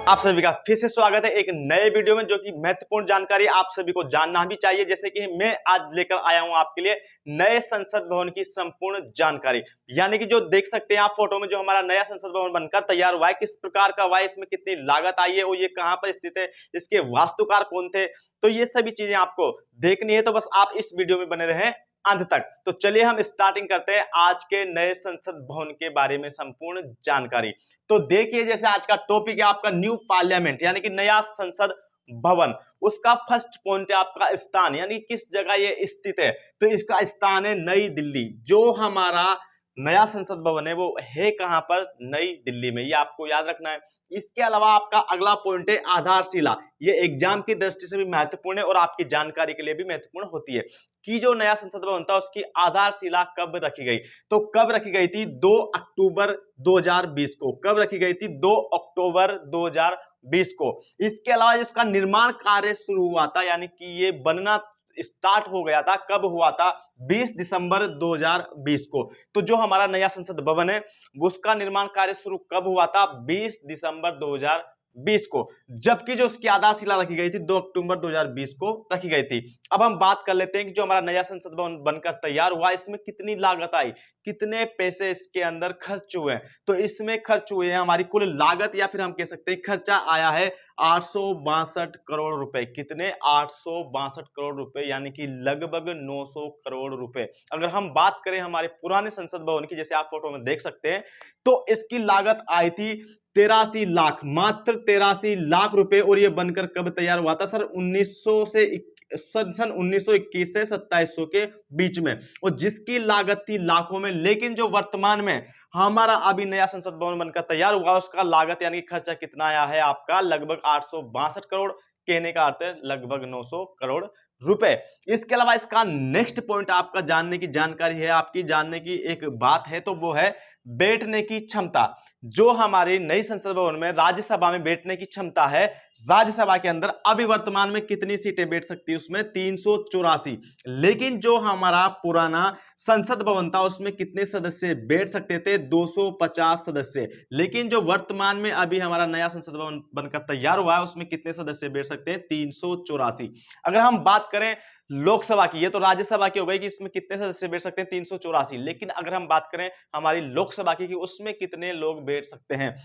आप सभी का फिर से स्वागत है एक नए वीडियो में, जो कि महत्वपूर्ण जानकारी आप सभी को जानना भी चाहिए। जैसे कि मैं आज लेकर आया हूं आपके लिए नए संसद भवन की संपूर्ण जानकारी, यानी कि जो देख सकते हैं आप फोटो में, जो हमारा नया संसद भवन बनकर तैयार हुआ है, किस प्रकार का हुआ है, इसमें कितनी लागत आई है और ये कहां पर स्थित है, इसके वास्तुकार कौन थे, तो ये सभी चीजें आपको देखनी है। तो बस आप इस वीडियो में बने रहें अंत तक। तो चलिए हम स्टार्टिंग करते हैं आज के नए संसद भवन के बारे में संपूर्ण जानकारी। तो देखिए, जैसे आज का टॉपिक है आपका न्यू पार्लियामेंट, यानी कि नया संसद भवन। उसका फर्स्ट पॉइंट है आपका स्थान, यानी किस जगह ये स्थित है। तो इसका स्थान है नई दिल्ली। जो हमारा नया संसद भवन है वो है कहां पर? नई दिल्ली में। ये आपको याद रखना है। इसके अलावा आपका अगला पॉइंट है आधारशिला। ये एग्जाम की दृष्टि से भी महत्वपूर्ण है और आपकी जानकारी के लिए भी महत्वपूर्ण होती है कि जो नया संसद भवन था उसकी आधारशिला कब रखी गई। तो कब रखी गई थी? 2 अक्टूबर 2020 को। कब रखी गई थी? 2 अक्टूबर 2020 को। इसके अलावा इसका निर्माण कार्य शुरू हुआ था, यानी कि ये बनना स्टार्ट हो गया था। कब हुआ था? 20 दिसंबर 2020 को। तो जो हमारा नया संसद भवन है उसका निर्माण कार्य शुरू कब हुआ था? 20 दिसंबर 2020 को। जबकि जो उसकी आधारशिला रखी गई थी 2 अक्टूबर 2020 को रखी गई थी। अब हम बात कर लेते हैं कि जो हमारा नया संसद भवन बनकर तैयार हुआ इसमें कितनी लागत आई, कितने पैसे इसके अंदर खर्च हुए। तो इसमें खर्च हुए हैं, हमारी कुल लागत या फिर हम कह सकते हैं खर्चा आया है 862 करोड़ रुपए। कितने? 862 करोड़ रुपए, यानी कि लगभग 900 करोड़ रुपए। अगर हम बात करें हमारे पुराने संसद भवन की, जैसे आप फोटो में देख सकते हैं, तो इसकी लागत आई थी 83 लाख, मात्र 83 लाख रुपए। और यह बनकर कब तैयार हुआ था सर? 1900 से सन 1921 से 2700 के बीच में, और जिसकी लागत थी लाखों में। लेकिन जो वर्तमान में हमारा अभी नया संसद भवन बनकर तैयार हुआ उसका लागत यानी खर्चा कितना आया है आपका? लगभग 862 करोड़। कहने का अर्थ है लगभग 900 करोड़ रुपए। इसके अलावा इसका नेक्स्ट पॉइंट आपका जानने की जानकारी है, आपकी जानने की एक बात है, तो वो है बैठने की क्षमता। जो हमारी नई संसद भवन में राज्यसभा में बैठने की क्षमता है, राज्यसभा के अंदर अभी वर्तमान में कितनी सीटें बैठ सकती है? उसमें 384। लेकिन जो हमारा पुराना संसद भवन था उसमें कितने सदस्य बैठ सकते थे? 250 सदस्य। लेकिन जो वर्तमान में अभी हमारा नया संसद भवन बनकर तैयार हुआ है उसमें कितने सदस्य बैठ सकते हैं? 384। अगर हम बात करें लोकसभा की, ये तो राज्यसभा की हो गई कि इसमें कितने सदस्य बैठ सकते हैं? 384। लेकिन अगर हम बात करें हमारी लोकसभा की कि उसमें कितने लोग बैठ सकते हैं,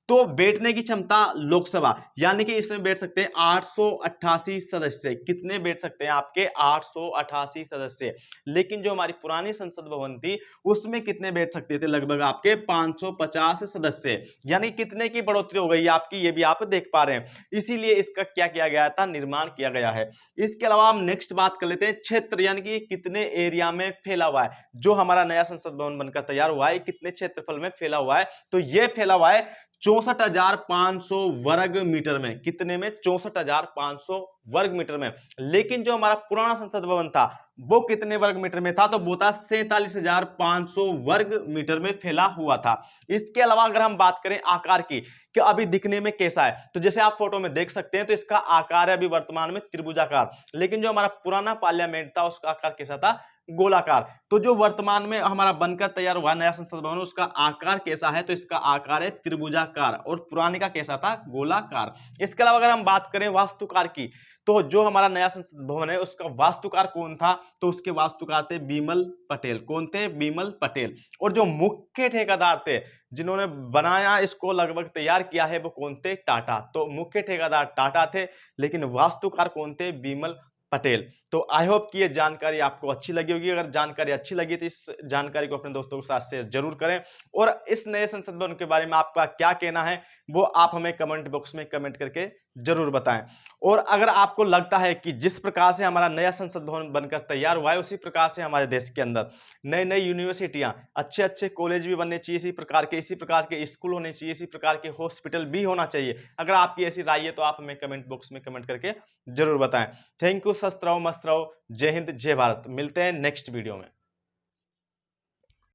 तो बैठने की क्षमता लोकसभा, यानी कि इसमें बैठ सकते हैं 888 सदस्य। कितने बैठ सकते हैं आपके? 888 सदस्य। लेकिन जो हमारी पुरानी संसद भवन थी उसमें कितने बैठ सकते थे? लगभग आपके 550 सदस्य। यानी कितने की बढ़ोतरी हो गई आपकी, ये भी आप देख पा रहे हैं। इसीलिए इसका क्या किया गया था? निर्माण किया गया है। इसके अलावा हम नेक्स्ट बात कर लेते हैं क्षेत्र, यानी कि कितने एरिया में फैला हुआ है। जो हमारा नया संसद भवन बनकर तैयार हुआ है कितने क्षेत्रफल में फैला हुआ है? तो यह फैला हुआ है 64,500 वर्ग मीटर में। कितने में? 64,500 वर्ग मीटर में। लेकिन जो हमारा पुराना संसद भवन था वो कितने वर्ग मीटर में था? तो वो था 47,500 वर्ग मीटर में फैला हुआ था। इसके अलावा अगर हम बात करें आकार की कि अभी दिखने में कैसा है, तो जैसे आप फोटो में देख सकते हैं तो इसका आकार है अभी वर्तमान में त्रिभुजाकार। लेकिन जो हमारा पुराना पार्लियामेंट था उसका आकार कैसा था? गोलाकार। तो जो वर्तमान में हमारा बनकर तैयार हुआ नया संसद भवन उसका आकार कैसा है? तो इसका आकार है त्रिभुजाकार, और पुराने का कैसा था? गोलाकार। इसके अलावा अगर हम बात करें वास्तुकार की, तो जो हमारा नया संसद भवन है उसका वास्तुकार कौन था? तो उसके वास्तुकार थे बिमल पटेल। कौन थे? बिमल पटेल। और जो मुख्य ठेकेदार थे जिन्होंने बनाया इसको, लगभग तैयार किया है, वो कौन थे? टाटा। तो मुख्य ठेकेदार टाटा थे, लेकिन वास्तुकार कौन थे? बिमल पटेल। तो आई होप कि ये जानकारी आपको अच्छी लगी होगी। अगर जानकारी अच्छी लगी तो इस जानकारी को अपने दोस्तों के साथ शेयर जरूर करें। और इस नए संसद भवन के बारे में आपका क्या कहना है वो आप हमें कमेंट बॉक्स में कमेंट करके जरूर बताएं। और अगर आपको लगता है कि जिस प्रकार से हमारा नया संसद भवन बनकर तैयार हुआ है उसी प्रकार से हमारे देश के अंदर नई नई यूनिवर्सिटियां, अच्छे अच्छे कॉलेज भी बनने चाहिए, इसी प्रकार के स्कूल होने चाहिए, इसी प्रकार के हॉस्पिटल भी होना चाहिए। अगर आपकी ऐसी राय है तो आप हमें कमेंट बॉक्स में कमेंट करके जरूर बताएं। Thank you. स्वस्थ रहो, मस्त रहो। जय हिंद, जय भारत। मिलते हैं नेक्स्ट वीडियो में।